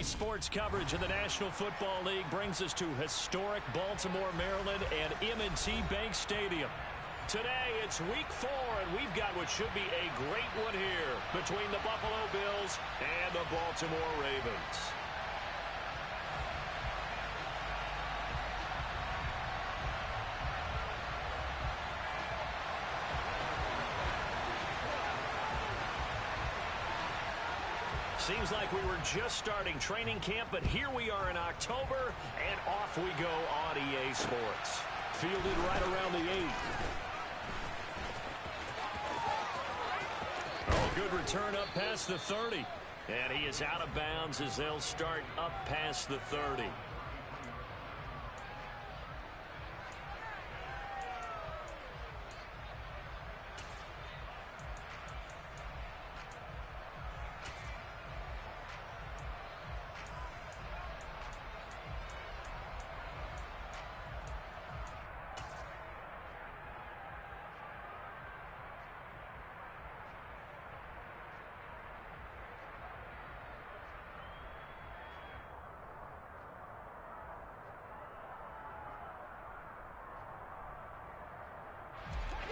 Today's sports coverage of the National Football League brings us to historic Baltimore, Maryland, and M&T Bank Stadium. Today, it's week 4, and we've got what should be a great one here between the Buffalo Bills and the Baltimore Ravens. Seems like we were just starting training camp, but here we are in October, and off we go on EA Sports. Fielded right around the 8. Oh, good return up past the 30. And he is out of bounds as they'll start up past the 30.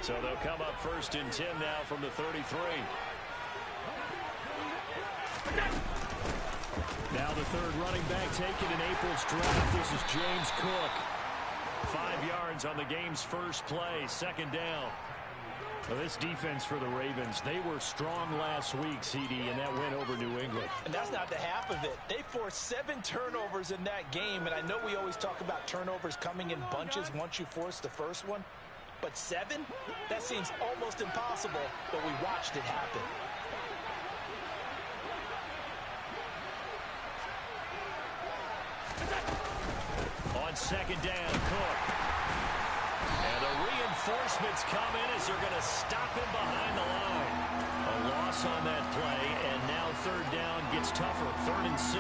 So they'll come up 1st and 10 now from the 33. Now the third running back taken in April's draft. This is James Cook. 5 yards on the game's first play, 2nd down. Well, this defense for the Ravens, they were strong last week, CD, and that went over New England. And that's not the half of it. They forced 7 turnovers in that game, and I know we always talk about turnovers coming in bunches once you force the first one. But 7? That seems almost impossible, but we watched it happen. On 2nd down, Cook. And the reinforcements come in as they're going to stop him behind the line. A loss on that play, and now 3rd down gets tougher, 3rd and 6.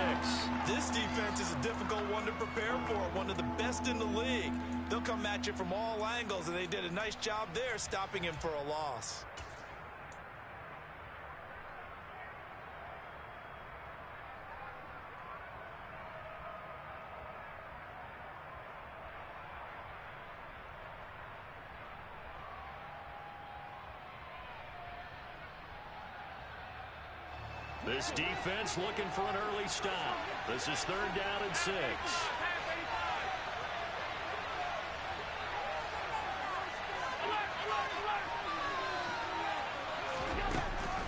This defense is a difficult one to prepare for, one of the best in the league. They'll come at you from all angles, and they did a nice job there stopping him for a loss. This defense looking for an early stop. This is 3rd down and 6.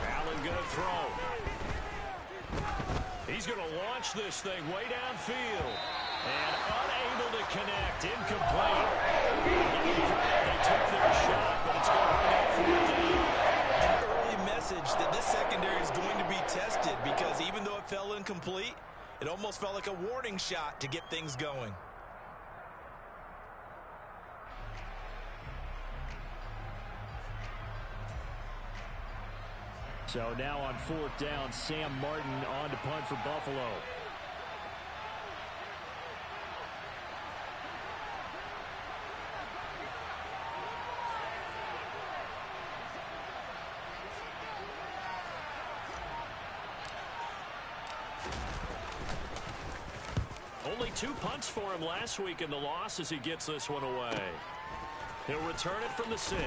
Allen going to throw. He's going to launch this thing way downfield. And unable to connect. Incomplete. They took their shot, but it's going to bring up 4th down. Message that this secondary is going to be tested, because even though it fell incomplete, it almost felt like a warning shot to get things going. So now on 4th down, Sam Martin on to punt for Buffalo. Only 2 punts for him last week in the loss as he gets this one away. He'll return it from the 6.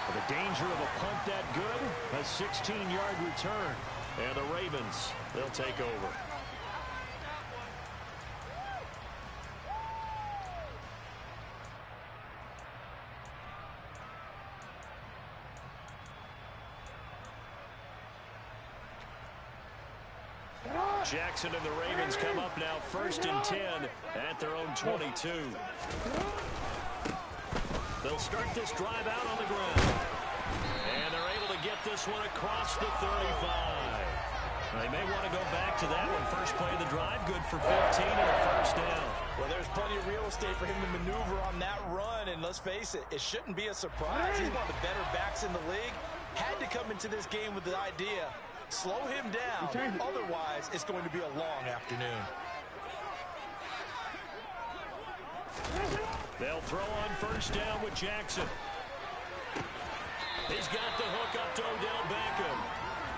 The danger of a punt that good, a 16-yard return. And the Ravens, they'll take over. Jackson and the Ravens come up now 1st and 10 at their own 22. They'll start this drive out on the ground. And they're able to get this one across the 35. They may want to go back to that one. First play of the drive, good for 15 and a 1st down. Well, there's plenty of real estate for him to maneuver on that run, and let's face it, it shouldn't be a surprise. He's one of the better backs in the league. Had to come into this game with the idea, slow him down, otherwise it's going to be a long afternoon. They'll throw on 1st down with Jackson. He's got the hook up to Odell Beckham.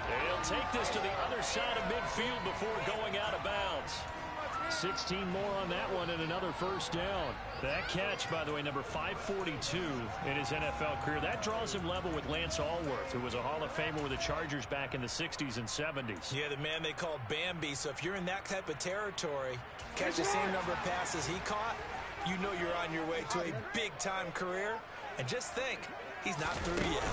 He'll take this to the other side of midfield before going out of bounds. 16 more on that one and another first down. That catch, by the way, number 542 in his NFL career. That draws him level with Lance Allworth, who was a Hall of Famer with the Chargers back in the 60s and 70s. Yeah, the man they called Bambi. So if you're in that type of territory, catch the same number of passes he caught, you know you're on your way to a big-time career. And just think, he's not through yet.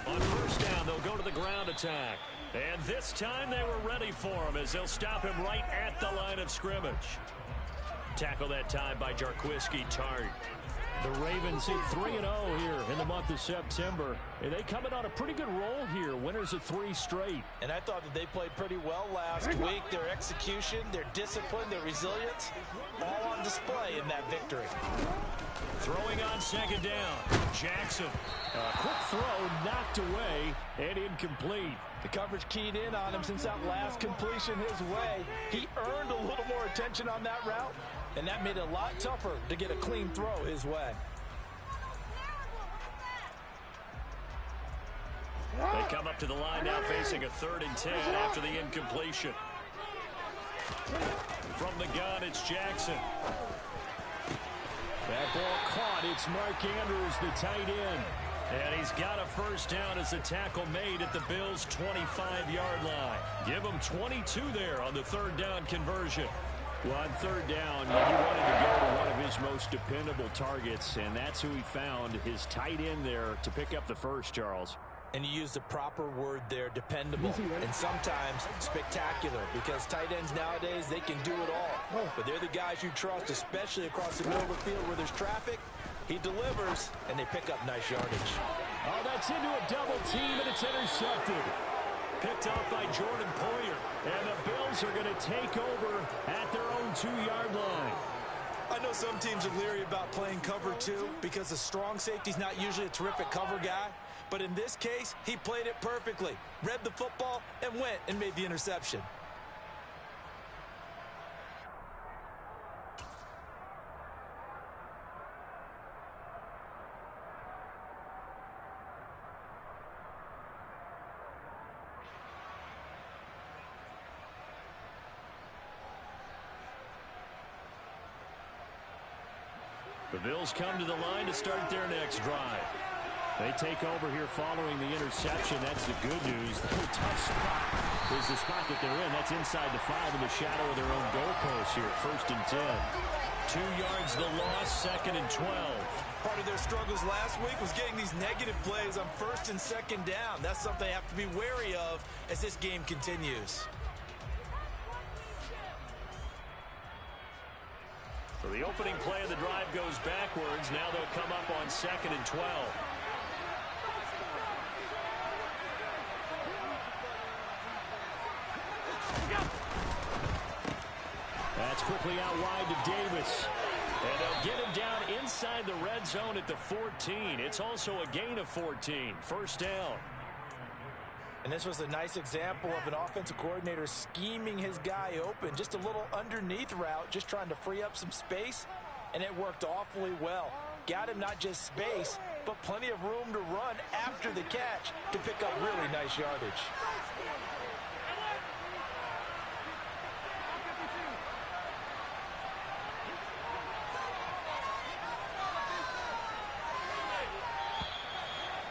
On first down, they'll go to the ground attack. And this time they were ready for him as they'll stop him right at the line of scrimmage. Tackle that time by Jarquiski Tart. The Ravens hit 3-0 here in the month of September. And they come in on a pretty good roll here. Winners of 3 straight. And I thought that they played pretty well last week. Their execution, their discipline, their resilience, all on display in that victory. Throwing on second down. Jackson. A quick throw knocked away and incomplete. The coverage keyed in on him since that last completion his way. He earned a little more attention on that route, and that made it a lot tougher to get a clean throw his way. They come up to the line now facing a 3rd and 10 after the incompletion. From the gun, it's Jackson. That ball caught. It's Mark Andrews, the tight end. And he's got a first down as the tackle made at the Bills' 25-yard line. Give him 22 there on the 3rd down conversion. Well, on 3rd down, he wanted to go to one of his most dependable targets, and that's who he found, his tight end there, to pick up the first, Charles. And you use the proper word there, dependable, and sometimes spectacular, because tight ends nowadays, they can do it all. But they're the guys you trust, especially across the middle of the field where there's traffic. He delivers, and they pick up nice yardage. Oh, that's into a double team, and it's intercepted. Picked up by Jordan Poyer. And the Bills are going to take over at their own 2-yard line. I know some teams are leery about playing cover 2 because the strong safety's not usually a terrific cover guy. But in this case, he played it perfectly. Read the football and went and made the interception. The Bills come to the line to start their next drive. They take over here following the interception. That's the good news. The tough spot is the spot that they're in. That's inside the 5 in the shadow of their own goalpost here. 1st and 10. 2 yards the loss, 2nd and 12. Part of their struggles last week was getting these negative plays on 1st and 2nd down. That's something they have to be wary of as this game continues. So the opening play of the drive goes backwards. Now they'll come up on 2nd and 12. That's quickly out wide to Davis. And they'll get him down inside the red zone at the 14. It's also a gain of 14. First down. And this was a nice example of an offensive coordinator scheming his guy open. Just a little underneath route, just trying to free up some space. And it worked awfully well. Got him not just space, but plenty of room to run after the catch to pick up really nice yardage.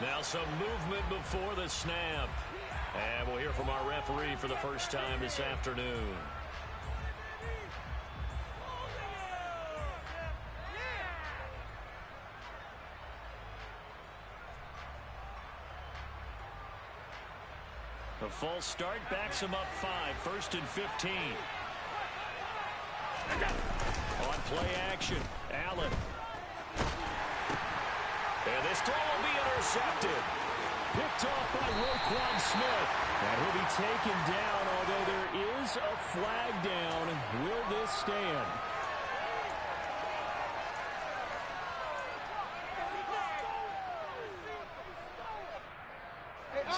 Now some movement before the snap. And we'll hear from our referee for the first time this afternoon. The false start backs him up 5, 1st and 15. On play action, Allen. And this throw will be intercepted. Picked off by Roquan Smith. And he'll be taken down, although there is a flag down. Will this stand?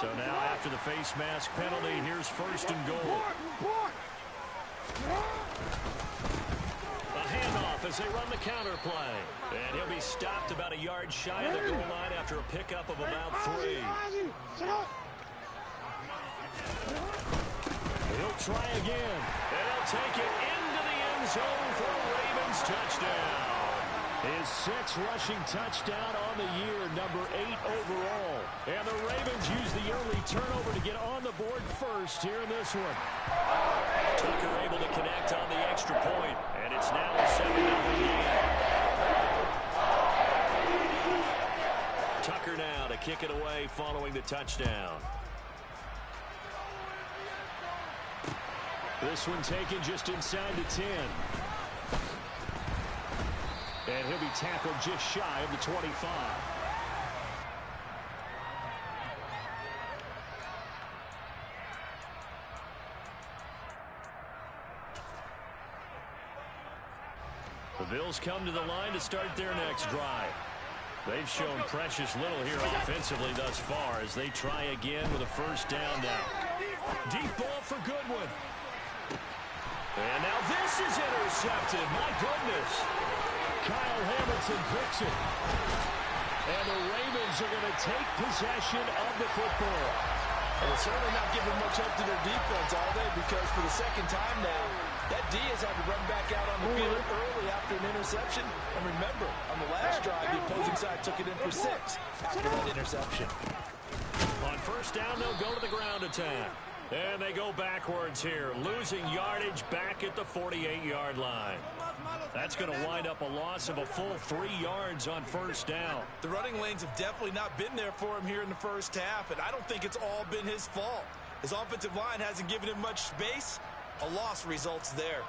So now after the face mask penalty, here's 1st and goal. A handoff as they run the counter play. And he'll be stopped about a yard shy of the goal line after a pickup of about 3. He'll try again. And he'll take it into the end zone for a Ravens touchdown. His sixth rushing touchdown on the year, number 8 overall. And the Ravens use the early turnover to get on the board first here in this one. Tucker able to connect on the extra point, and it's now a 7-0 game. Tucker now to kick it away following the touchdown. This one taken just inside the 10. And he'll be tackled just shy of the 25. The Bills come to the line to start their next drive. They've shown precious little here offensively thus far as they try again with a first down now. Deep ball for Goodwin. And now this is intercepted. My goodness. Kyle Hamilton picks it. And the Ravens are going to take possession of the football. Well, they're certainly not giving much help to their defense, are they? Because for the second time now, that D has had to run back out on the field early after an interception. And remember, on the last drive, the opposing side took it in for 6 after that interception. On first down, they'll go to the ground attack. And they go backwards here, losing yardage back at the 48-yard line. That's going to wind up a loss of a full 3 yards on first down. The running lanes have definitely not been there for him here in the first half, and I don't think it's all been his fault. His offensive line hasn't given him much space. A loss results there.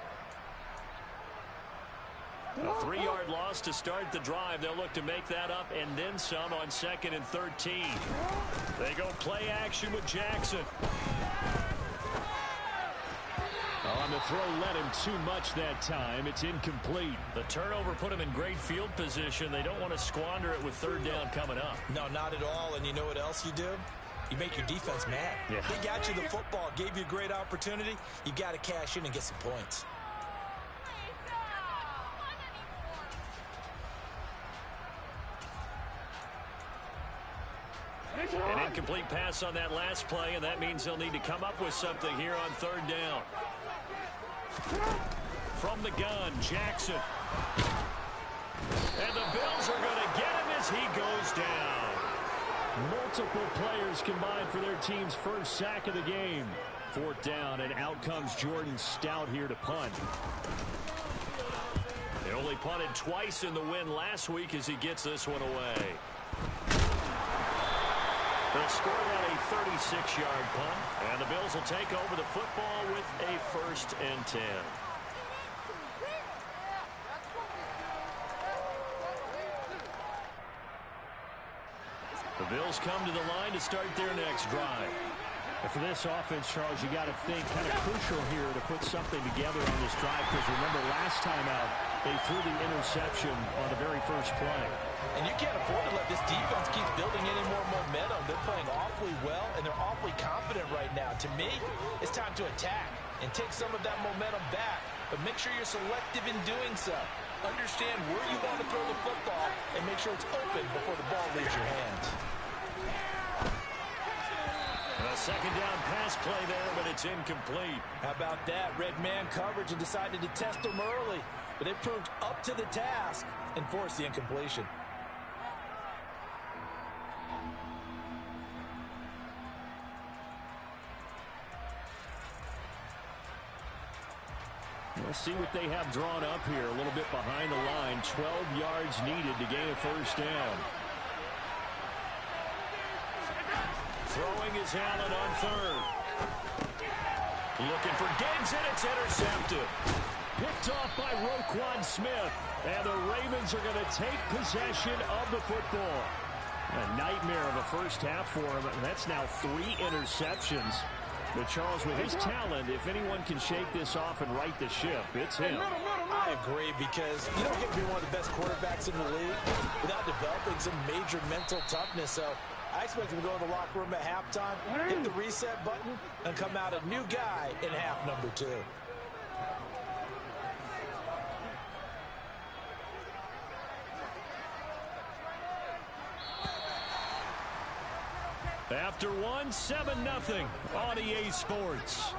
A 3-yard loss to start the drive. They'll look to make that up and then some on 2nd and 13. They go play action with Jackson. On the throw, led him too much that time. It's incomplete. The turnover put him in great field position. They don't want to squander it with third down coming up. No, not at all. And you know what else you do? You make your defense mad. Yeah. They got you the football, gave you a great opportunity. You got to cash in and get some points. An incomplete pass on that last play, and that means they'll need to come up with something here on third down. From the gun, Jackson. And the Bills are going to get him as he goes down. Multiple players combined for their team's first sack of the game. 4th down, and out comes Jordan Stout here to punt. They only punted twice in the win last week as he gets this one away. They'll score that a 36-yard punt, and the Bills will take over the football with a 1st and 10. The Bills come to the line to start their next drive. And for this offense, Charles, you got to think kind of crucial here to put something together on this drive, because remember last time out, they threw the interception on the very first play. And you can't afford to let this defense keep building any more momentum. They're playing awfully well, and they're awfully confident right now. To me, it's time to attack and take some of that momentum back. But make sure you're selective in doing so. Understand where you want to throw the football and make sure it's open before the ball leaves your hands. A second down pass play there, but it's incomplete. How about that? Red man coverage and decided to test them early. But it proved up to the task and forced the incompletion. We'll see what they have drawn up here. A little bit behind the line. 12 yards needed to gain a first down. Throwing is Allen on 3rd. Looking for Diggs, and it's intercepted. Picked off by Roquan Smith. And the Ravens are going to take possession of the football. A nightmare of a first half for him. That's now 3 interceptions. But Charles, with his talent, if anyone can shake this off and right the ship, it's him. I agree, because you don't get to be one of the best quarterbacks in the league without developing some major mental toughness. So I expect him to go to the locker room at halftime, hit the reset button, and come out a new guy in half number 2. After one, 7-0 on EA Sports.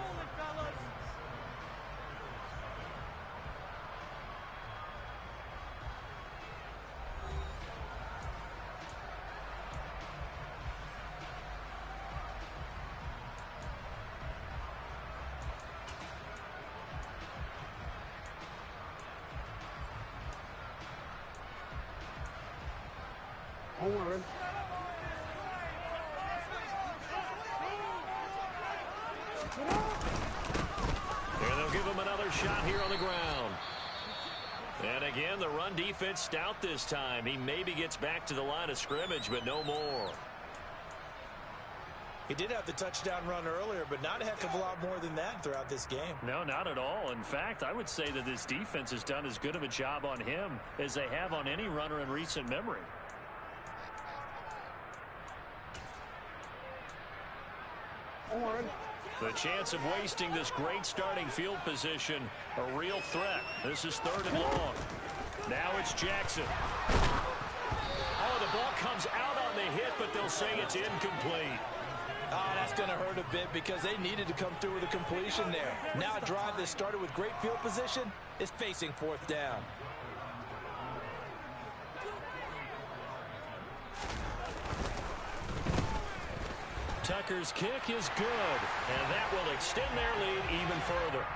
And they'll give him another shot here on the ground. And again, the run defense stout this time. He maybe gets back to the line of scrimmage, but no more. He did have the touchdown run earlier, but not a heck of a lot more than that throughout this game. No, not at all. In fact, I would say that this defense has done as good of a job on him as they have on any runner in recent memory. The chance of wasting this great starting field position, a real threat. This is 3rd and long. Now it's Jackson. Oh, the ball comes out on the hit, but they'll say it's incomplete. Oh, that's going to hurt a bit because they needed to come through with a completion there. Now a drive that started with great field position is facing 4th down. Tucker's kick is good, and that will extend their lead even further.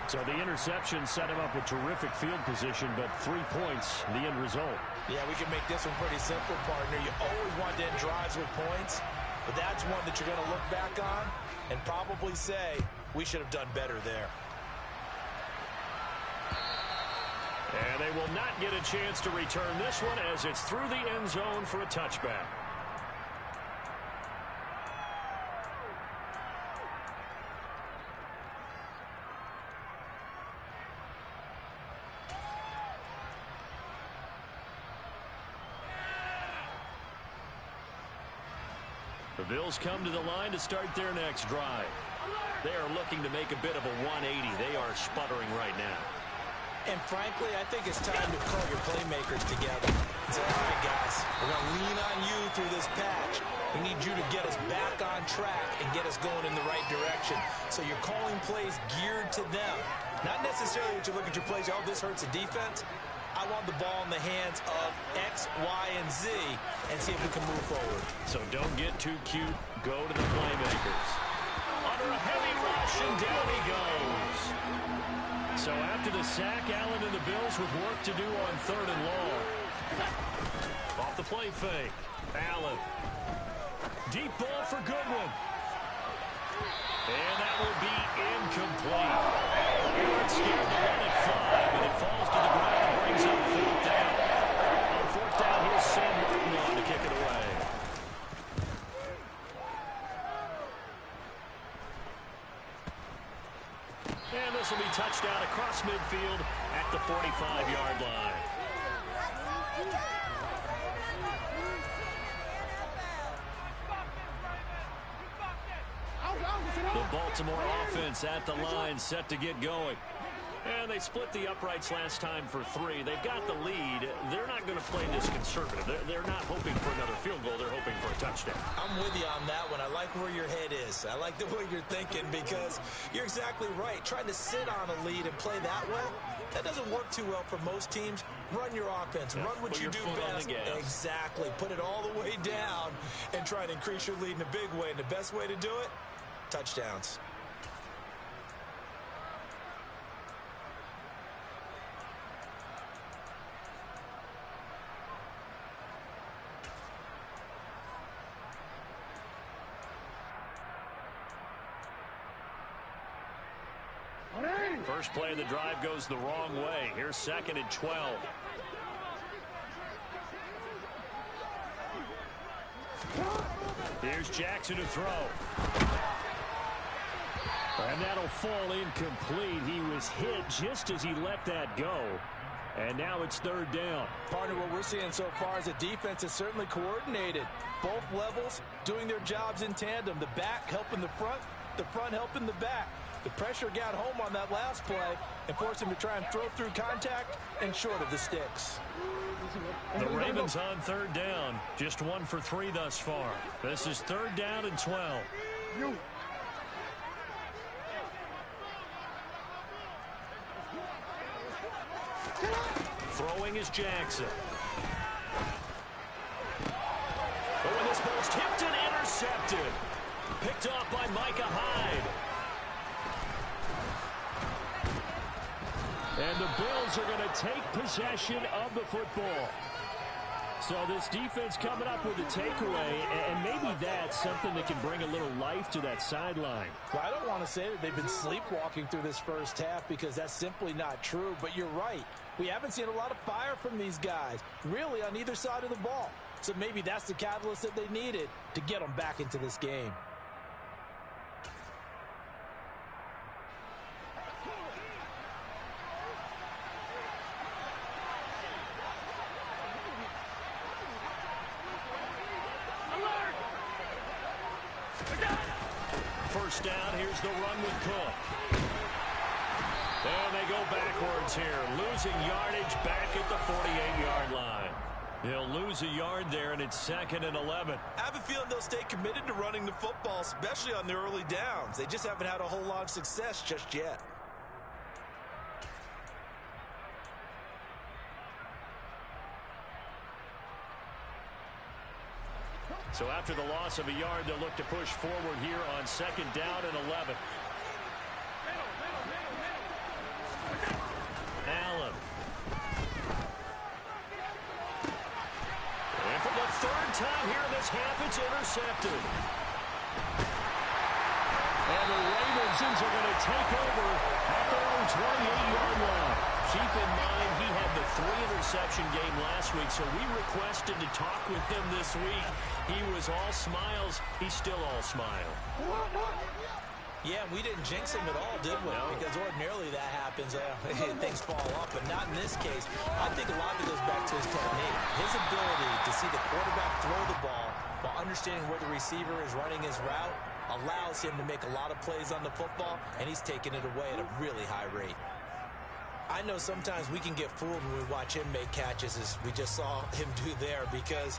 So the interception set him up with terrific field position, but 3 points, the end result. Yeah, we can make this one pretty simple, partner. You always want to end drives with points, but that's one that you're going to look back on and probably say, we should have done better there. And they will not get a chance to return this one as it's through the end zone for a touchback. The Bills come to the line to start their next drive. They are looking to make a bit of a 180. They are sputtering right now. And frankly, I think it's time to call your playmakers together. Say, all right, guys, we're going to lean on you through this patch. We need you to get us back on track and get us going in the right direction. So you're calling plays geared to them. Not necessarily that you look at your plays, oh, this hurts the defense. I want the ball in the hands of X, Y, and Z and see if we can move forward. So don't get too cute. Go to the playmakers. Under a heavy rush, and down he goes. So after the sack, Allen and the Bills with work to do on 3rd and long. Off the play fake. Allen. Deep ball for Goodwin. And that will be incomplete. They weren't scared to let it fly, but it falls to the ground and brings up 4th down. On 4th down, here's Sam Martin on to kick it away. And this will be touchdown across midfield at the 45-yard line. The Baltimore offense at the line set to get going. And they split the uprights last time for 3. They've got the lead. They're not going to play this conservative. They're not hoping for another field goal. They're hoping for a touchdown. I'm with you on that one. I like where your head is. I like the way you're thinking because you're exactly right. Trying to sit on a lead and play that way, that doesn't work too well for most teams. Run your offense. Run what you do best. Exactly. Put it all the way down and try to increase your lead in a big way. And the best way to do it, touchdowns. First play of the drive goes the wrong way. Here's 2nd and 12. Here's Jackson to throw. And that'll fall incomplete. He was hit just as he let that go. And now it's 3rd down. Partner, what we're seeing so far is the defense is certainly coordinated. Both levels doing their jobs in tandem. The back helping the front helping the back. The pressure got home on that last play and forced him to try and throw through contact and short of the sticks. The Ravens on third down. Just 1 for 3 thus far. This is third down and 12. Throwing is Jackson. Oh, and this ball's tipped and intercepted. Picked off by Micah Hyde. And the Bills are going to take possession of the football. So this defense coming up with a takeaway, and maybe that's something that can bring a little life to that sideline. Well, I don't want to say that they've been sleepwalking through this first half because that's simply not true, but you're right. We haven't seen a lot of fire from these guys, really on either side of the ball. So maybe that's the catalyst that they needed to get them back into this game. First down, here's the run with Cook. And they go backwards here, losing yardage back at the 48-yard line. They'll lose a yard there, and it's 2nd and 11. I have a feeling they'll stay committed to running the football, especially on the early downs. They just haven't had a whole lot of success just yet. So after the loss of a yard, they'll look to push forward here on 2nd down and 11. Allen. And for the 3rd time here in this half, it's intercepted. And the Ravens are going to take over at their own 28-yard line. Keep in mind, he had the 3-interception game last week, so we requested to talk with him this week. He was all smiles. He's still all smile. Yeah, we didn't jinx him at all, did we? No. Because ordinarily that happens. Things fall off, but not in this case. I think a lot of it goes back to his technique. His ability to see the quarterback throw the ball while understanding where the receiver is running his route allows him to make a lot of plays on the football, and he's taking it away at a really high rate. I know sometimes we can get fooled when we watch him make catches, as we just saw him do there, because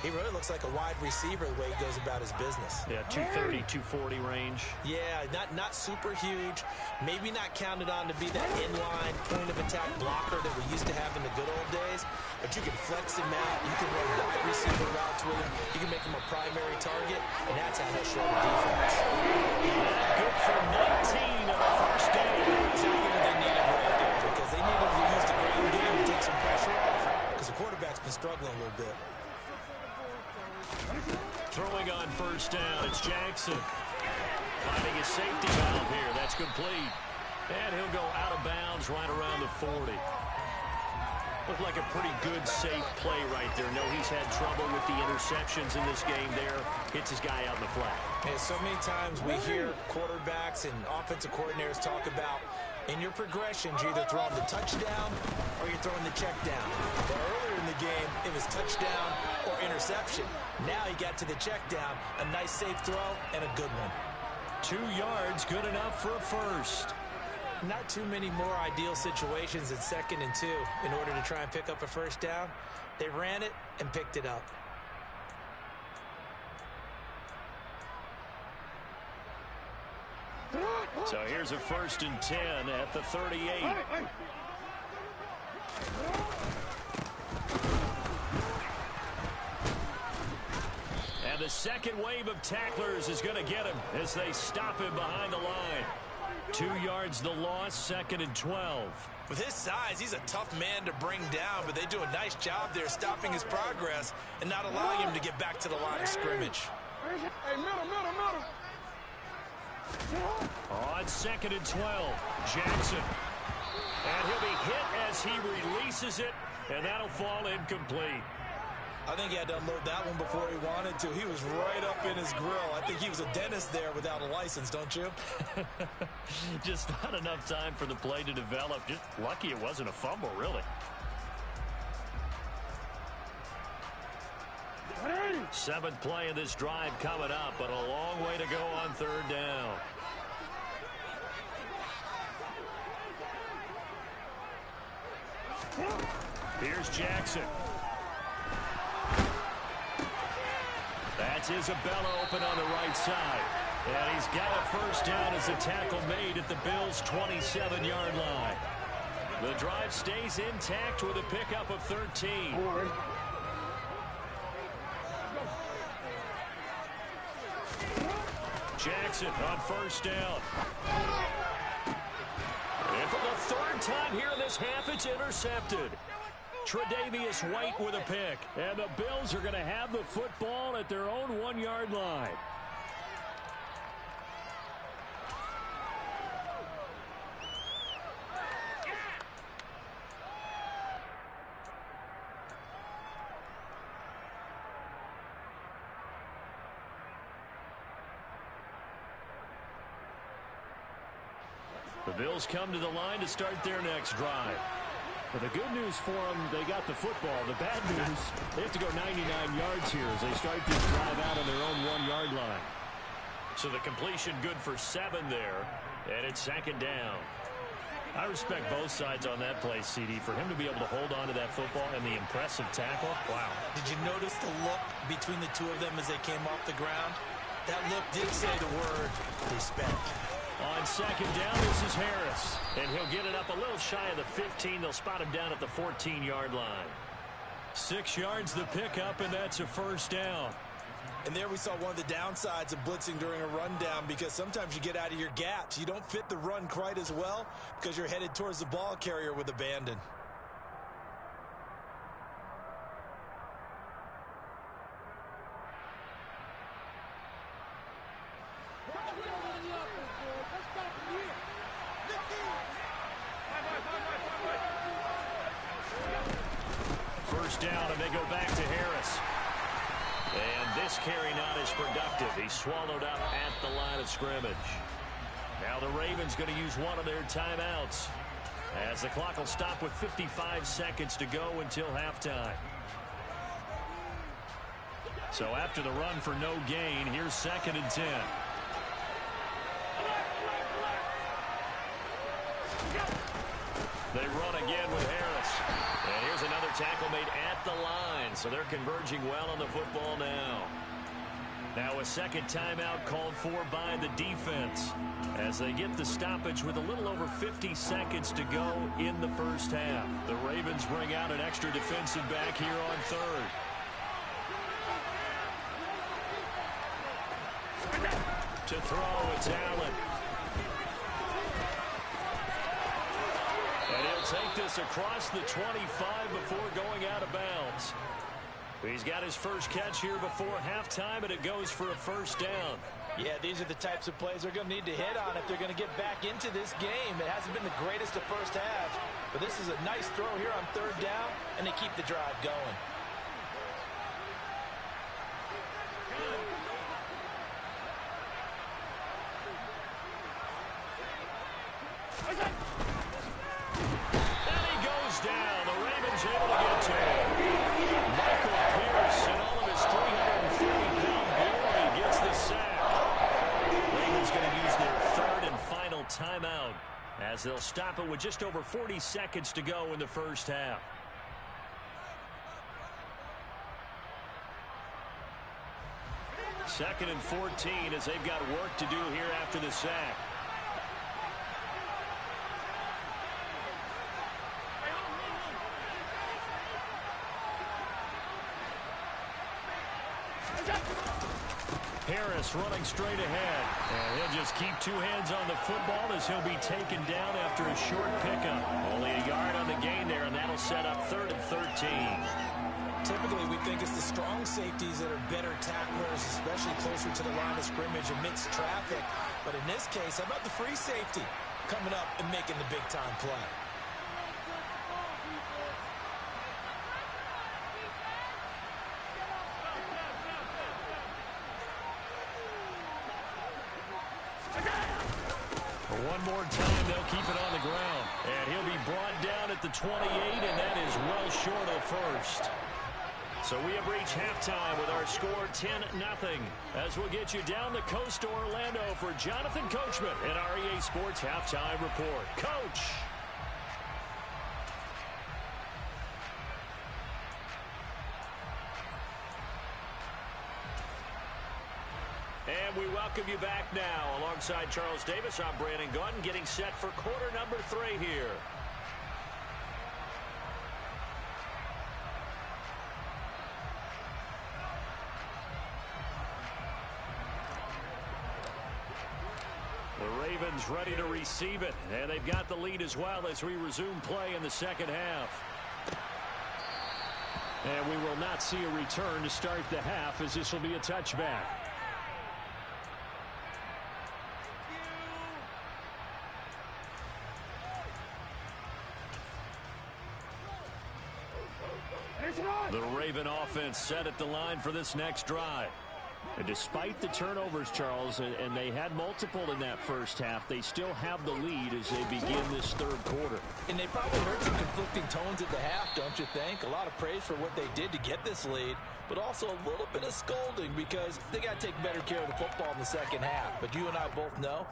he really looks like a wide receiver the way he goes about his business. Yeah, 230, 240 range. Yeah, not super huge. Maybe not counted on to be that inline point of attack blocker that we used to have in the good old days. But you can flex him out. You can run wide receiver routes with him. You can make him a primary target, and that's how he'll show the defense. Good for 19 on the first down. Exactly what they needed right there, because they needed to use the ground game to take some pressure off, because the quarterback's been struggling a little bit. Throwing on first down, it's Jackson. Finding a safety valve here. That's complete. And he'll go out of bounds right around the 40. Looked like a pretty good, safe play right there. No, he's had trouble with the interceptions in this game there. Hits his guy out in the flat. And so many times we hear quarterbacks and offensive coordinators talk about, in your progressions, you're either throwing the touchdown or you're throwing the check down. But earlier in the game, it was touchdown or interception. Now he got to the check down, a nice safe throw, and a good one. 2 yards, good enough for a first. Not too many more ideal situations at 2nd and 2 in order to try and pick up a first down. They ran it and picked it up. So here's a 1st and 10 at the 38. And the second wave of tacklers is going to get him as they stop him behind the line. 2 yards the loss, 2nd and 12. With his size, he's a tough man to bring down, but they do a nice job there stopping his progress and not allowing him to get back to the line of scrimmage. Hey, middle. On 2nd and 12, Jackson. And he'll be hit as he releases it, and that'll fall incomplete. I think he had to unload that one before he wanted to. He was right up in his grill. I think he was a dentist there without a license, don't you? Just not enough time for the play to develop. Just lucky it wasn't a fumble, really. 7th play of this drive coming up, but a long way to go on 3rd down. Here's Jackson. That's Isabella open on the right side. And he's got a first down as the tackle made at the Bills' 27-yard line. The drive stays intact with a pickup of 13. Jackson on first down. And for the third time here in this half, it's intercepted. Tre'Davious White with a pick. And the Bills are going to have the football at their own 1-yard line. The Bills come to the line to start their next drive. But the good news for them, they got the football. The bad news, they have to go 99 yards here as they start this drive out on their own 1-yard line. So the completion good for 7 there, and it's second down. I respect both sides on that play, CD. For him to be able to hold on to that football and the impressive tackle, wow. Did you notice the look between the two of them as they came off the ground? That look did say the word respect. On second down, this is Harris. And he'll get it up a little shy of the 15. They'll spot him down at the 14-yard line. 6 yards the pickup, and that's a first down. And there we saw one of the downsides of blitzing during a rundown, because sometimes you get out of your gaps. You don't fit the run quite as well because you're headed towards the ball carrier with abandon. First down, and they go back to Harris. And this carry not as productive. He's swallowed up at the line of scrimmage. Now the Ravens going to use one of their timeouts, as the clock will stop with 55 seconds to go until halftime. So after the run for no gain, here's 2nd and 10. They run again with Harris. And here's another tackle made at the line. So they're converging well on the football now. Now a second timeout called for by the defense, as they get the stoppage with a little over 50 seconds to go in the first half. The Ravens bring out an extra defensive back here on third. To throw, it's Allen. And he'll take this across the 25 before going out of bounds. He's got his first catch here before halftime, and it goes for a first down. Yeah, these are the types of plays they're going to need to hit on if they're going to get back into this game. It hasn't been the greatest of first halves, but this is a nice throw here on third down, and they keep the drive going. And he goes down. The Ravens able to get to him. Michael Pierce, in all of his 330-pound glory, gets the sack. Ravens going to use their third and final timeout, as they'll stop it with just over 40 seconds to go in the first half. Second and 14, as they've got work to do here after the sack. Harris running straight ahead, and he'll just keep 2 hands on the football as he'll be taken down after a short pickup. Only a yard on the gain there, and that'll set up 3rd and 13. Typically, we think it's the strong safeties that are better tacklers, especially closer to the line of scrimmage amidst traffic. But in this case, how about the free safety coming up and making the big-time play? One more time, they'll keep it on the ground. And he'll be brought down at the 28, and that is well short of first. So we have reached halftime with our score 10-0. As we'll get you down the coast to Orlando for Jonathan Coachman and our EA Sports Halftime Report. Coach! And we welcome you back now. Alongside Charles Davis, I'm Brandon Gunn, getting set for quarter number 3 here. The Ravens ready to receive it, and they've got the lead as well as we resume play in the second half. And we will not see a return to start the half, as this will be a touchback. The Raven offense set at the line for this next drive. And despite the turnovers, Charles, and they had multiple in that first half, they still have the lead as they begin this third quarter. And they probably heard some conflicting tones at the half, don't you think? A lot of praise for what they did to get this lead, but also a little bit of scolding because they got to take better care of the football in the second half. But you and I both know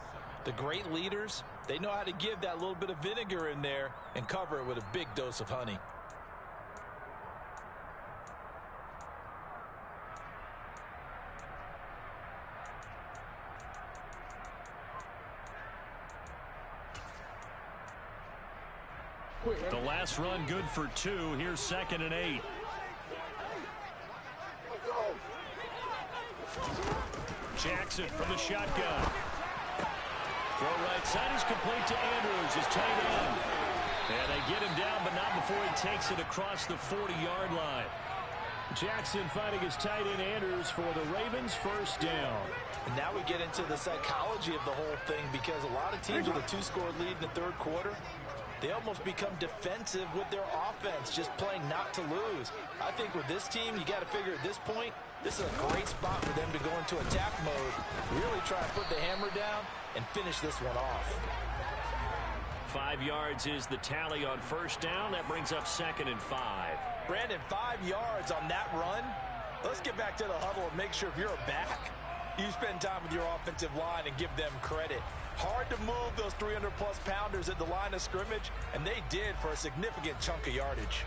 the great leaders, they know how to give that little bit of vinegar in there and cover it with a big dose of honey. The last run good for 2. Here's 2nd and 8. Jackson from the shotgun. Throw right side is complete to Andrews, his tight end. And they get him down, but not before he takes it across the 40-yard line. Jackson finding his tight end Andrews for the Ravens' first down. And now we get into the psychology of the whole thing because a lot of teams with a 2-score lead in the third quarter, they almost become defensive with their offense, just playing not to lose. I think with this team, you got to figure at this point, this is a great spot for them to go into attack mode, really try to put the hammer down and finish this one off. 5 yards is the tally on first down. That brings up 2nd and 5. Brandon, 5 yards on that run. Let's get back to the huddle and make sure if you're a back, you spend time with your offensive line and give them credit. Hard to move those 300-plus pounders at the line of scrimmage, and they did for a significant chunk of yardage.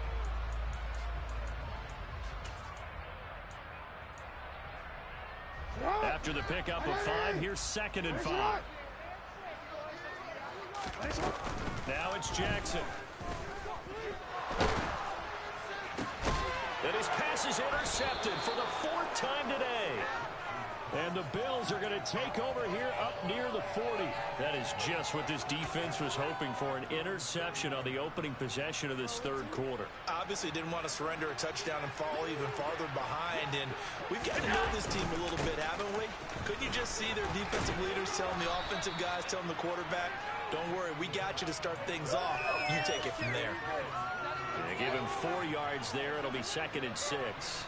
After the pickup of 5, here's 2nd and 5. Now it's Jackson. And his pass is intercepted for the 4th time today. And the Bills are going to take over here up near the 40. That is just what this defense was hoping for, an interception on the opening possession of this third quarter. Obviously didn't want to surrender a touchdown and fall even farther behind. And we've got to know this team a little bit, haven't we? Couldn't you just see their defensive leaders telling the offensive guys, telling the quarterback, don't worry, we got you to start things off. You take it from there. They give him 4 yards there. It'll be 2nd and 6.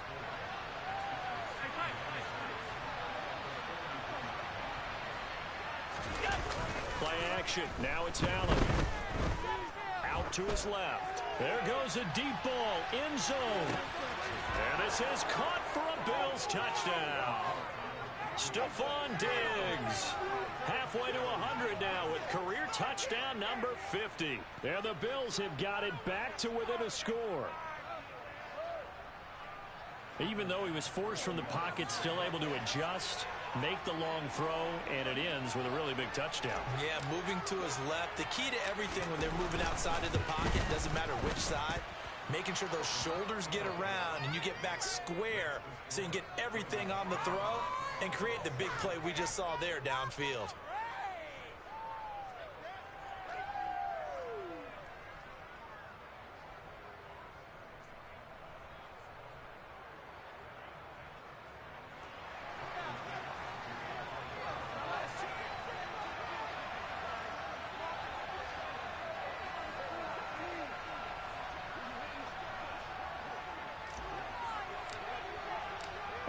Play action. Now it's Allen. Out to his left. There goes a deep ball. End zone. And this is caught for a Bills touchdown. Stephon Diggs. Halfway to 100 now with career touchdown number 50. And the Bills have got it back to within a score. Even though he was forced from the pocket, still able to adjust, make the long throw, and it ends with a really big touchdown. Yeah, moving to his left. The key to everything when they're moving outside of the pocket, doesn't matter which side, making sure those shoulders get around and you get back square so you can get everything on the throw and create the big play we just saw there downfield.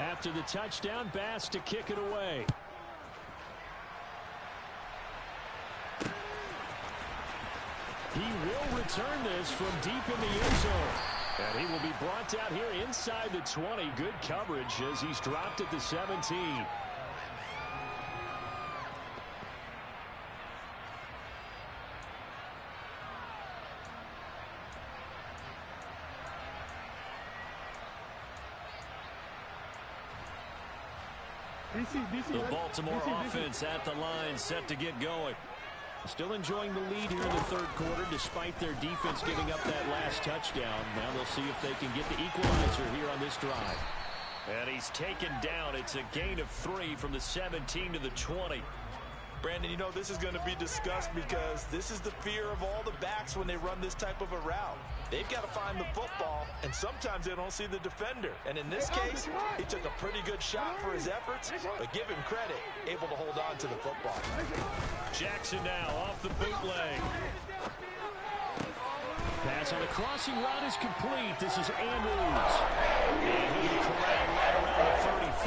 After the touchdown, Bass to kick it away. He will return this from deep in the end zone. And he will be brought down here inside the 20. Good coverage as he's dropped at the 17. The Baltimore offense at the line, set to get going. Still enjoying the lead here in the third quarter, despite their defense giving up that last touchdown. Now they'll see if they can get the equalizer here on this drive. And he's taken down. It's a gain of 3 from the 17 to the 20. Brandon, you know this is going to be discussed because this is the fear of all the backs when they run this type of a route. They've got to find the football, and sometimes they don't see the defender. And in this case, he took a pretty good shot for his efforts, but give him credit, able to hold on to the football. Jackson now off the bootleg. Pass on the crossing route is complete. This is Andrews. And he corralled right around the 34.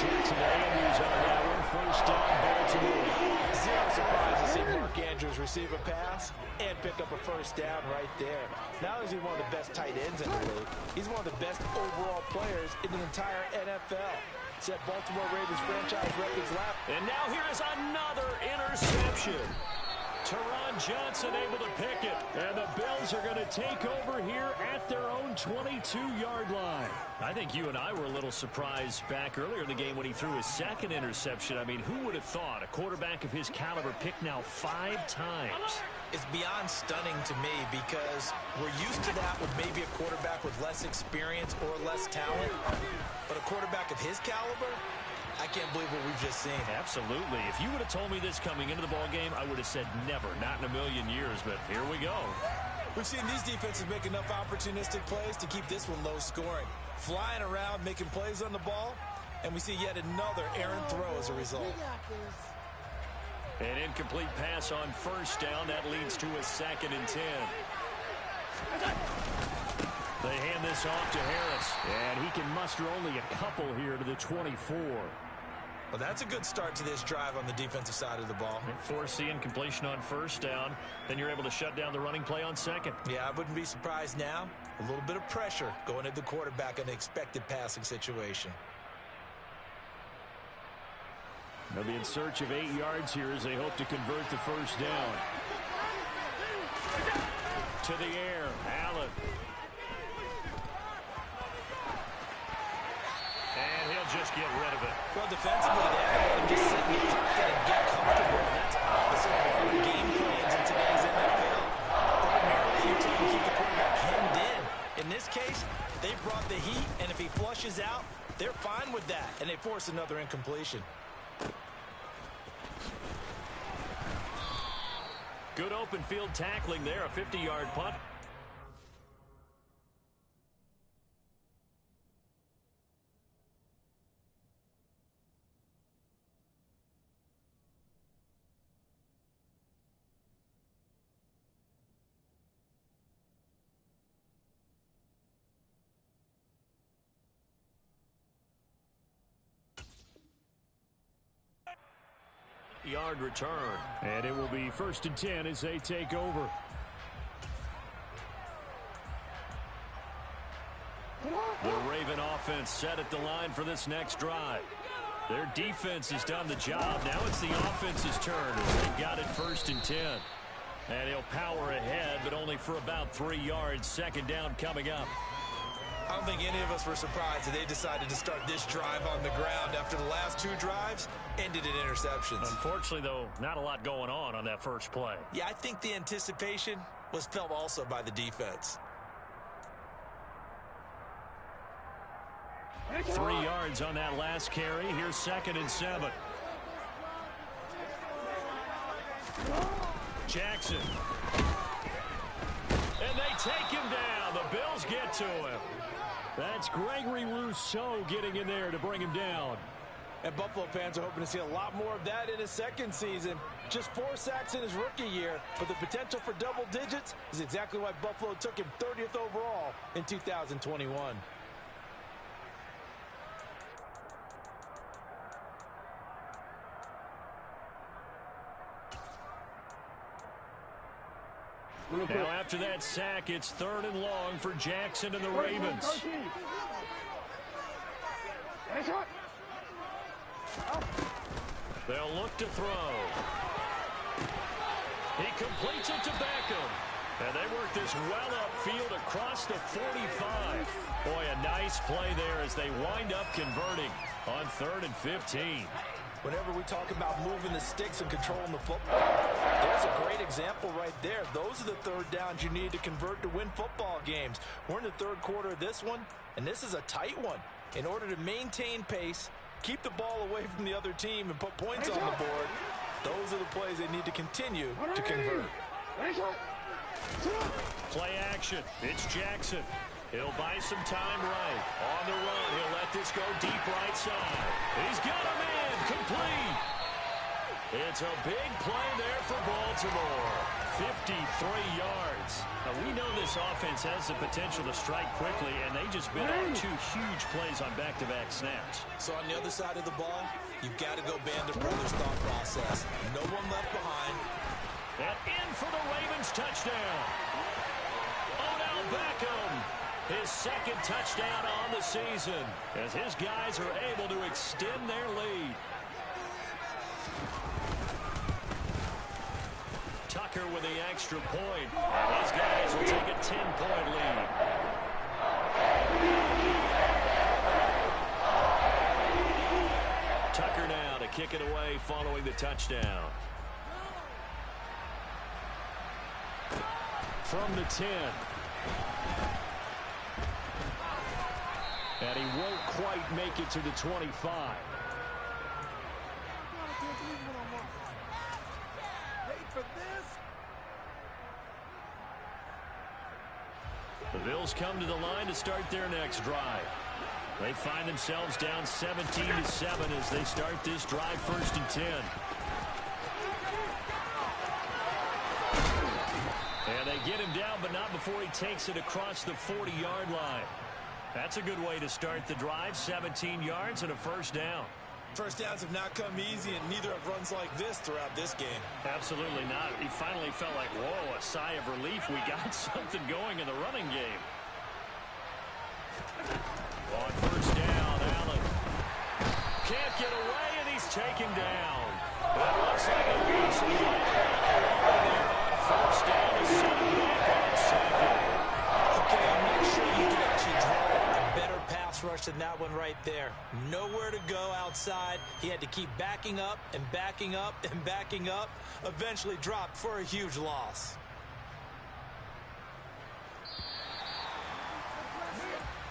Jackson to Andrews on that one. First down, Baltimore. Zero surprise to see Mark Andrews receive a pass and pick up a first down right there. Not only is he one of the best tight ends in the league, he's one of the best overall players in the entire NFL. Set Baltimore Ravens franchise records lap. And now here is another interception. Teron Johnson able to pick it. And the Bills are going to take over here at their own 22-yard line. I think you and I were a little surprised back earlier in the game when he threw his second interception. I mean, who would have thought a quarterback of his caliber picked now 5 times? It's beyond stunning to me because we're used to that with maybe a quarterback with less experience or less talent. But a quarterback of his caliber, I can't believe what we've just seen. Absolutely. If you would have told me this coming into the ball game, I would have said never, not in a million years, but here we go. We've seen these defenses make enough opportunistic plays to keep this one low scoring. Flying around, making plays on the ball, and we see yet another errant throw as a result. An incomplete pass on first down. That leads to a 2nd and 10. They hand this off to Harris, and he can muster only a couple here to the 24. Well, that's a good start to this drive on the defensive side of the ball. Force the incompletion on first down. Then you're able to shut down the running play on second. Yeah, I wouldn't be surprised now. A little bit of pressure going at the quarterback in the expected passing situation. They'll be in search of 8 yards here as they hope to convert the first down. To the air, Allen. And he'll just get rid of it. Well, defensively, they have to let him just sit in the pocket and get comfortable. And that's opposite of all the game plans in today's NFL. Ordinarily, you're trying to keep the quarterback hemmed in. In this case, they brought the heat, and if he flushes out, they're fine with that, and they force another incompletion. Good open field tackling there, a 50-yard punt. Yard return. And it will be 1st and 10 as they take over. The Raven offense set at the line for this next drive. Their defense has done the job. Now it's the offense's turn as they've got it 1st and 10. And he'll power ahead, but only for about 3 yards. 2nd down coming up. I don't think any of us were surprised that they decided to start this drive on the ground after the last 2 drives ended in interceptions. Unfortunately, though, not a lot going on that first play. Yeah, I think the anticipation was felt also by the defense. 3 yards on that last carry. Here's 2nd and 7. Jackson. And they take him down. The Bills get to him. That's Gregory Rousseau getting in there to bring him down. And Buffalo fans are hoping to see a lot more of that in his second season. Just 4 sacks in his rookie year, but the potential for double digits is exactly why Buffalo took him 30th overall in 2021. Now after that sack, it's 3rd and long for Jackson and the Ravens. They'll look to throw. He completes it to Beckham. And they work this well upfield across the 45. Boy, a nice play there as they wind up converting on 3rd and 15. Whenever we talk about moving the sticks and controlling the football, there's a great example right there. Those are the third downs you need to convert to win football games. We're in the third quarter of this one, and this is a tight one. In order to maintain pace, keep the ball away from the other team, and put points on the board, those are the plays they need to continue to convert. Play action. It's Jackson. He'll buy some time right. On the run, he'll let this go deep right side. He's got a man. Complete. It's a big play there for Baltimore. 53 yards. Now, we know this offense has the potential to strike quickly, and they just bit off 2 huge plays on back-to-back snaps. So on the other side of the ball, you've got to go Band of Brothers thought process. No one left behind. And in for the Ravens touchdown. Odell Beckham, his 2nd touchdown on the season, as his guys are able to extend their lead. Tucker with the extra point. These guys will take a 10-point lead. Tucker now to kick it away following the touchdown. From the 10. And he won't quite make it to the 25. The Bills come to the line to start their next drive. They find themselves down 17-7 as they start this drive 1st and 10. And they get him down, but not before he takes it across the 40-yard line. That's a good way to start the drive. 17 yards and a 1st down. First downs have not come easy, and neither have runs like this throughout this game. Absolutely not. He finally felt like, whoa, a sigh of relief. We got something going in the running game. On 1st down, Allen can't get away, and he's taken down. That looks like a loss of there on 1st down to set him back on 2nd. Okay, I'm not sure you can actually draw a better pass rush than that one right there. Nowhere to go outside. He had to keep backing up and backing up and backing up. Eventually dropped for a huge loss.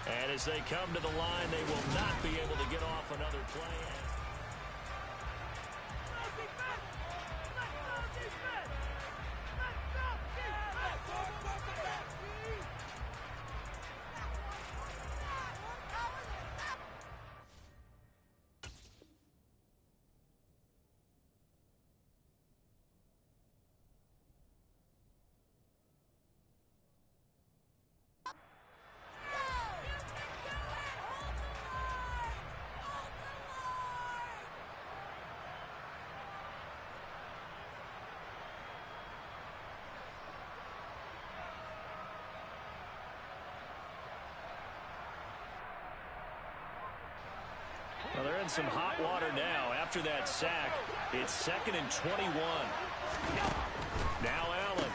And as they come to the line, they will not be able to get off another play. Well, they're in some hot water now. After that sack, it's 2nd and 21. Now Allen.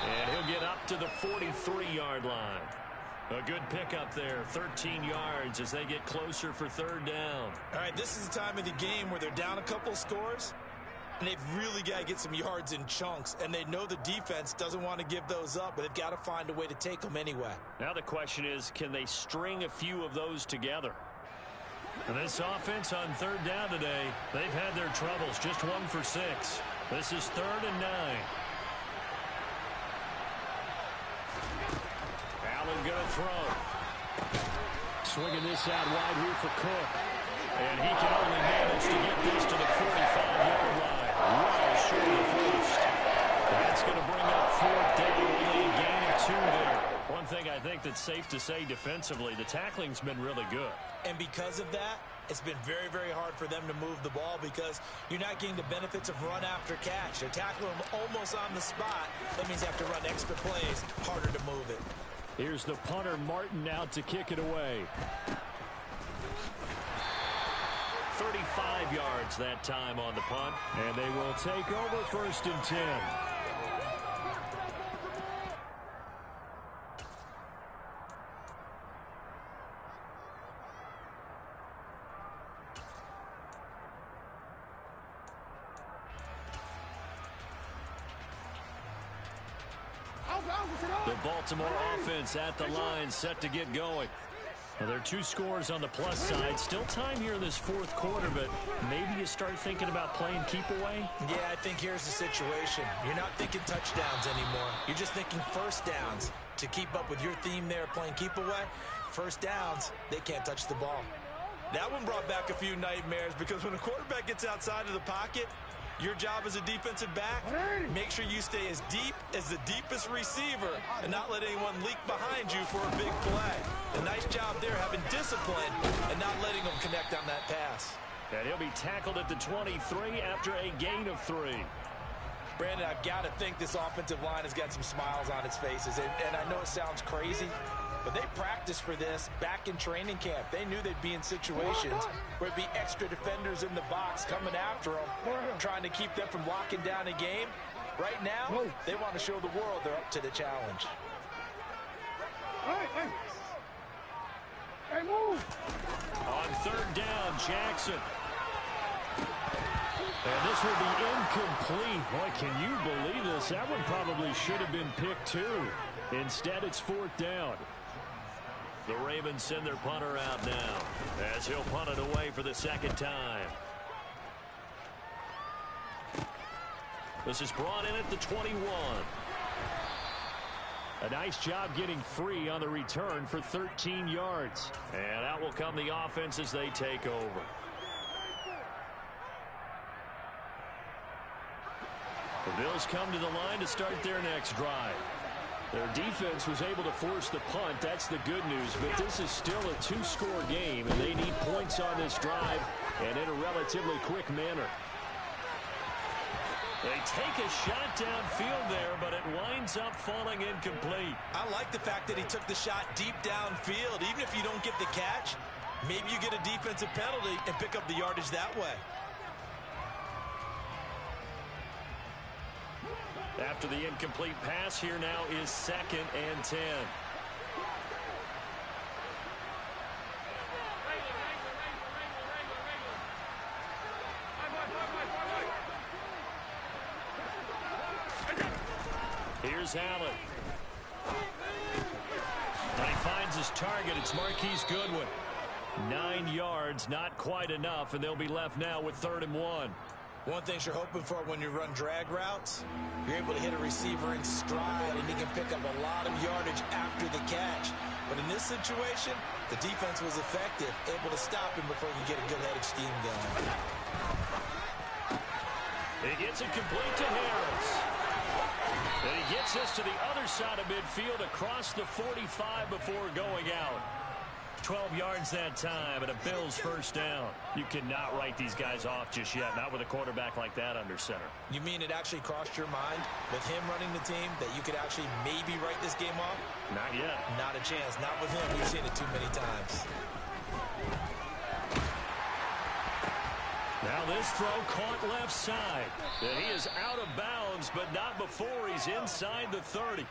And he'll get up to the 43-yard line. A good pickup there, 13 yards as they get closer for 3rd down. All right, this is the time of the game where they're down a couple scores, and they've really got to get some yards in chunks, and they know the defense doesn't want to give those up, but they've got to find a way to take them anyway. Now the question is, can they string a few of those together? And this offense on 3rd down today, they've had their troubles, just 1 for 6. This is 3rd and 9. Allen gonna throw. Swinging this out wide here for Cook. And he can only manage to get this to the 45-yard line. Well short of the first. That's going to bring up 4th down, only a gain of 2 there. One thing I think that's safe to say defensively, the tackling's been really good. And because of that, it's been very, very hard for them to move the ball because you're not getting the benefits of run after catch. They're tackling them almost on the spot. That means you have to run extra plays, harder to move it. Here's the punter, Martin, out to kick it away. 35 yards that time on the punt. And they will take over 1st and 10. The Baltimore offense at the line, set to get going. Well, there are 2 scores on the plus side. Still time here in this 4th quarter, but maybe you start thinking about playing keep away? Yeah, I think here's the situation. You're not thinking touchdowns anymore. You're just thinking first downs. To keep up with your theme there, playing keep away, first downs, they can't touch the ball. That one brought back a few nightmares because when a quarterback gets outside of the pocket, your job as a defensive back, make sure you stay as deep as the deepest receiver and not let anyone leak behind you for a big play. A nice job there having discipline and not letting them connect on that pass. And he'll be tackled at the 23 after a gain of 3. Brandon, I've got to think this offensive line has got some smiles on its faces. And I know it sounds crazy, but they practiced for this back in training camp. They knew they'd be in situations where it'd be extra defenders in the box coming after them, trying to keep them from locking down a game. Right now, they want to show the world they're up to the challenge. Hey, move! On 3rd down, Jackson. And this will be incomplete. Boy, can you believe this? That one probably should have been picked too. Instead, it's 4th down. The Ravens send their punter out now as he'll punt it away for the 2nd time. This is brought in at the 21. A nice job getting free on the return for 13 yards. And out will come the offense as they take over. The Bills come to the line to start their next drive. Their defense was able to force the punt. That's the good news. But this is still a 2-score game, and they need points on this drive and in a relatively quick manner. They take a shot downfield there, but it winds up falling incomplete. I like the fact that he took the shot deep downfield. Even if you don't get the catch, maybe you get a defensive penalty and pick up the yardage that way. After the incomplete pass, here now is 2nd and 10. Here's Allen. And he finds his target. It's Marquise Goodwin. 9 yards, not quite enough, and they'll be left now with 3rd and 1. One thing you're hoping for when you run drag routes, you're able to hit a receiver in stride, and he can pick up a lot of yardage after the catch. But in this situation, the defense was effective, able to stop him before he could get a good head of steam going. He gets it complete to Harris. And he gets us to the other side of midfield across the 45 before going out. 12 yards that time and a Bills 1st down. You cannot write these guys off just yet, not with a quarterback like that under center. You mean it actually crossed your mind with him running the team that you could actually maybe write this game off? Not yet. Not a chance. Not with him. We've seen it too many times. Now this throw caught left side. And he is out of bounds, but not before he's inside the 30.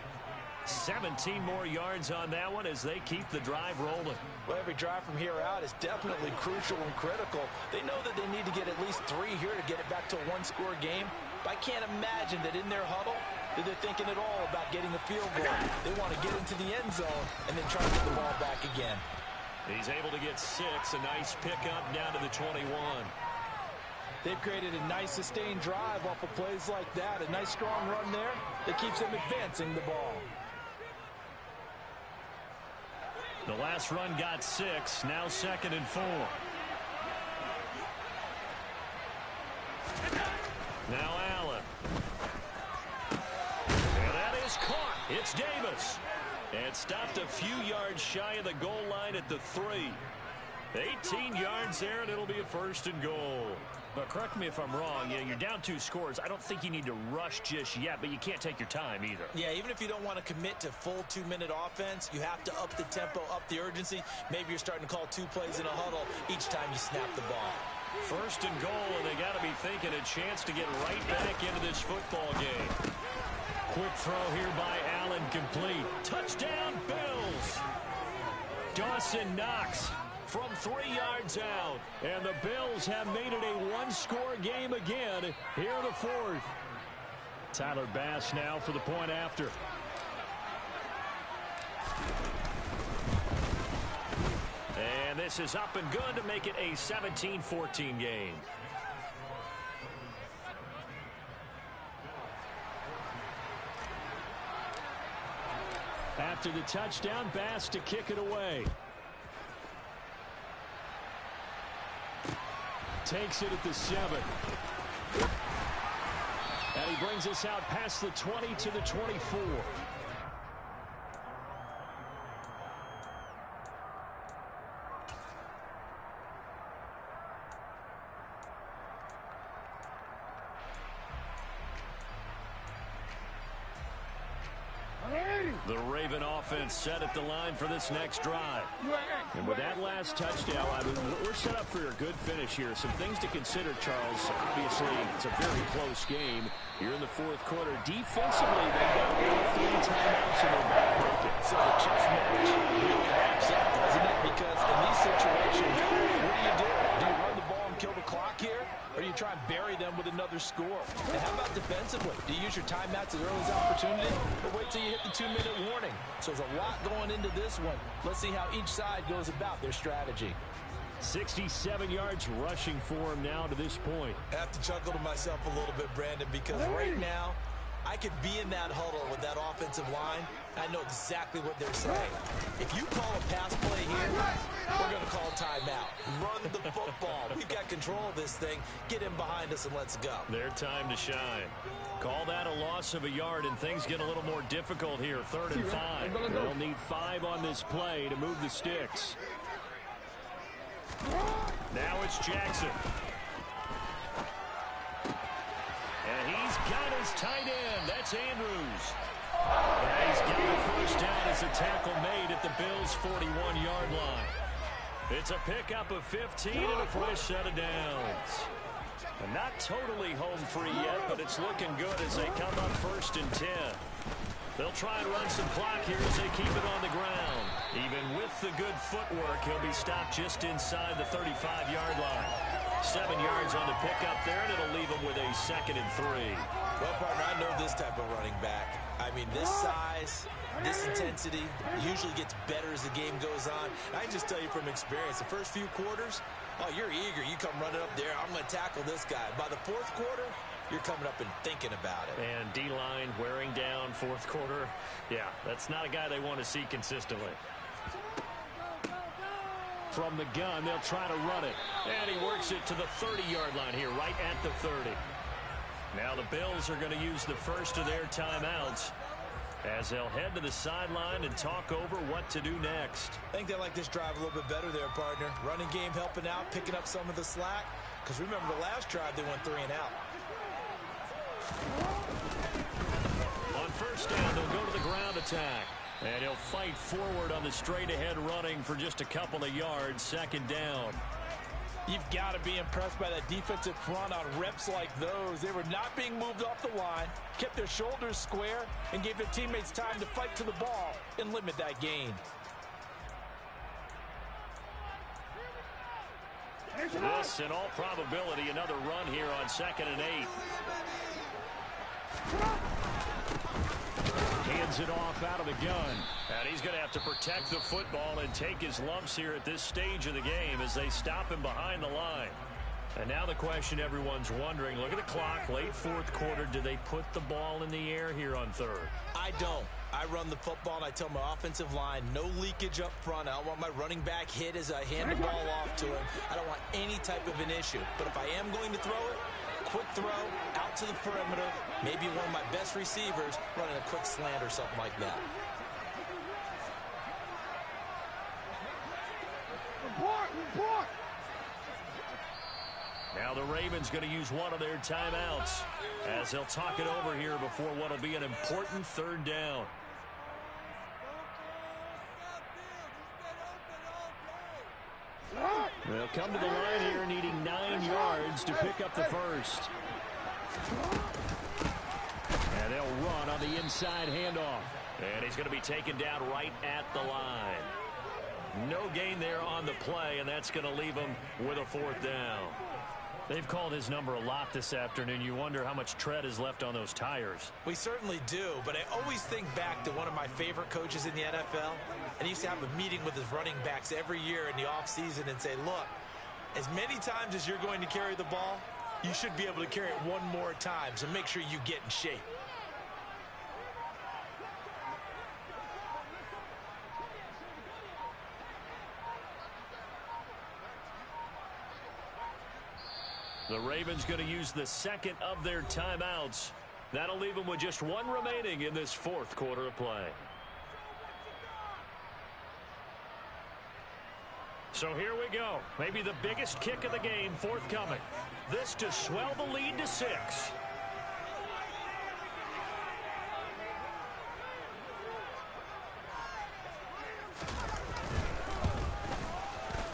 17 more yards on that one as they keep the drive rolling. Well, every drive from here out is definitely crucial and critical. They know that they need to get at least 3 here to get it back to a 1-score game. But I can't imagine that in their huddle that they're thinking at all about getting a field goal. They want to get into the end zone and then try to get the ball back again. He's able to get 6. A nice pickup down to the 21. They've created a nice sustained drive off of plays like that. A nice strong run there that keeps them advancing the ball. The last run got 6. Now 2nd and 4. Now Allen. And that is caught. It's Davis. And stopped a few yards shy of the goal line at the 3. 18 yards there, and it'll be a 1st and goal. But correct me if I'm wrong, you're down 2 scores. I don't think you need to rush just yet, but you can't take your time either. Yeah, even if you don't want to commit to full 2-minute offense, you have to up the tempo, up the urgency. Maybe you're starting to call 2 plays in a huddle each time you snap the ball. First and goal, and they got to be thinking a chance to get right back into this football game. Quick throw here by Allen, complete. Touchdown, Bills. Dawson Knox from 3 yards out. And the Bills have made it a one-score game again here in the fourth. Tyler Bass now for the point after. And this is up and good to make it a 17-14 game. After the touchdown, Bass to kick it away. Takes it at the 7. And he brings us out past the 20 to the 24. The Raven offense set at the line for this next drive. And with that last touchdown, we're set up for a good finish here. Some things to consider, Charles. Obviously, it's a very close game here in the fourth quarter. Defensively, they've got 3 timeouts in their back pocket. So the chess match really wraps up, doesn't it? Because in these situations, what do? Do you run the ball and kill the clock here? Or do you try and bury them with another score? And how about defensively? Do you use your timeouts as early as opportunity? Or wait till you hit the 2-minute warning? So there's a lot going into this one. Let's see how each side goes about their strategy. 67 yards rushing for him now to this point. I have to chuckle to myself a little bit, Brandon, because right now, I could be in that huddle with that offensive line. I know exactly what they're saying. If you call a pass play here, we're going to call timeout. Run the football. We've got control of this thing. Get in behind us and let's go. Their time to shine. Call that a loss of a yard, and things get a little more difficult here. 3rd and 5. They'll need 5 on this play to move the sticks. Now it's Jackson. And he's got his tight end. That's Andrews. And he's got the first down as a tackle made at the Bills' 41-yard line. It's a pickup of 15 and a fresh set of downs. And not totally home free yet, but it's looking good as they come up 1st and 10. They'll try and run some clock here as they keep it on the ground. Even with the good footwork, he'll be stopped just inside the 35-yard line. 7 yards on the pickup there, and it'll leave him with a 2nd and 3. Well, partner, I know this type of running back. I mean, this size, this intensity usually gets better as the game goes on. I can just tell you from experience, the first few quarters, oh, you're eager. You come running up there. I'm going to tackle this guy. By the 4th quarter, you're coming up and thinking about it. And D-line wearing down 4th quarter. Yeah, that's not a guy they want to see consistently. From the gun, they'll try to run it. And he works it to the 30-yard line here, right at the 30. Now the Bills are going to use the first of their timeouts as they'll head to the sideline and talk over what to do next. I think they like this drive a little bit better there, partner. Running game helping out, picking up some of the slack. Because remember, the last drive, they went 3 and out. On first down, they'll go to the ground attack. And he'll fight forward on the straight-ahead running for just a couple of yards. 2nd down. You've got to be impressed by that defensive front on reps like those. They were not being moved off the line, kept their shoulders square, and gave their teammates time to fight to the ball and limit that gain. This, in all probability, another run here on 2nd and 8. Hands it off out of the gun. And he's going to have to protect the football and take his lumps here at this stage of the game as they stop him behind the line. And now the question everyone's wondering, look at the clock, late 4th quarter, do they put the ball in the air here on 3rd? I don't. I run the football and I tell my offensive line, no leakage up front. I don't want my running back hit as I hand the ball off to him. I don't want any type of an issue. But if I am going to throw it, quick throw, out to the perimeter, maybe one of my best receivers running a quick slant or something like that. Report! Now the Ravens going to use one of their timeouts as they'll talk it over here before what will be an important 3rd down. They'll come to the line here needing 9 yards to pick up the first. And they'll run on the inside handoff. And he's going to be taken down right at the line. No gain there on the play, and that's going to leave him with a 4th down. They've called his number a lot this afternoon. You wonder how much tread is left on those tires. We certainly do, but I always think back to one of my favorite coaches in the NFL. And he used to have a meeting with his running backs every year in the offseason and say, look, as many times as you're going to carry the ball, you should be able to carry it one more time, so make sure you get in shape. The Ravens going to use the second of their timeouts. That'll leave them with just 1 remaining in this 4th quarter of play. So here we go. Maybe the biggest kick of the game forthcoming. This to swell the lead to 6.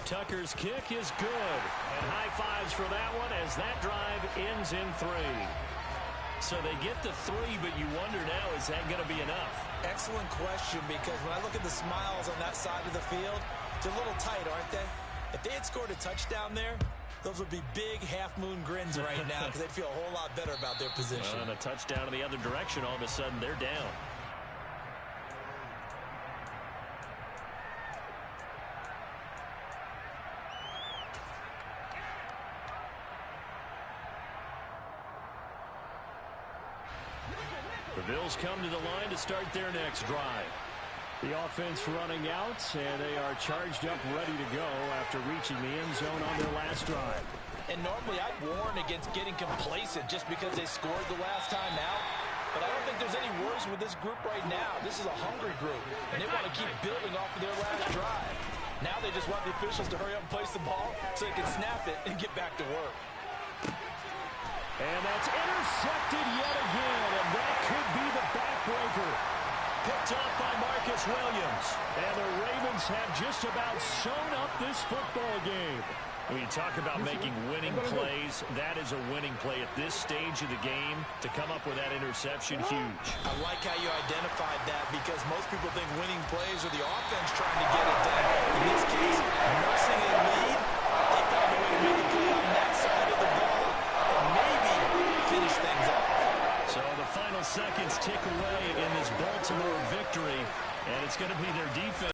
Tucker's kick is good. And high fives for that one as that drive ends in 3. So they get the 3, but you wonder now, is that going to be enough? Excellent question, because when I look at the smiles on that side of the field, they're a little tight, aren't they? If they had scored a touchdown there, those would be big half-moon grins right now because they'd feel a whole lot better about their position. And a touchdown in the other direction, all of a sudden they're down. The Bills come to the line to start their next drive. The offense running out, and they are charged up, ready to go after reaching the end zone on their last drive. And normally I'd warn against getting complacent just because they scored the last time out. But I don't think there's any worries with this group right now. This is a hungry group, and they want to keep building off of their last drive. Now they just want the officials to hurry up and place the ball so they can snap it and get back to work. And that's intercepted yet again, and that could be the backbreaker. Picked up by Marcus Williams. And the Ravens have just about sewn up this football game. When you talk about making winning plays, that is a winning play at this stage of the game. To come up with that interception, huge. I like how you identified that, because most people think winning plays are the offense trying to get it done. In this case, nursing a lead, they found a way to make a play on that side of the ball and maybe finish things off. So the final seconds tick away in this Baltimore victory, and it's going to be their defense.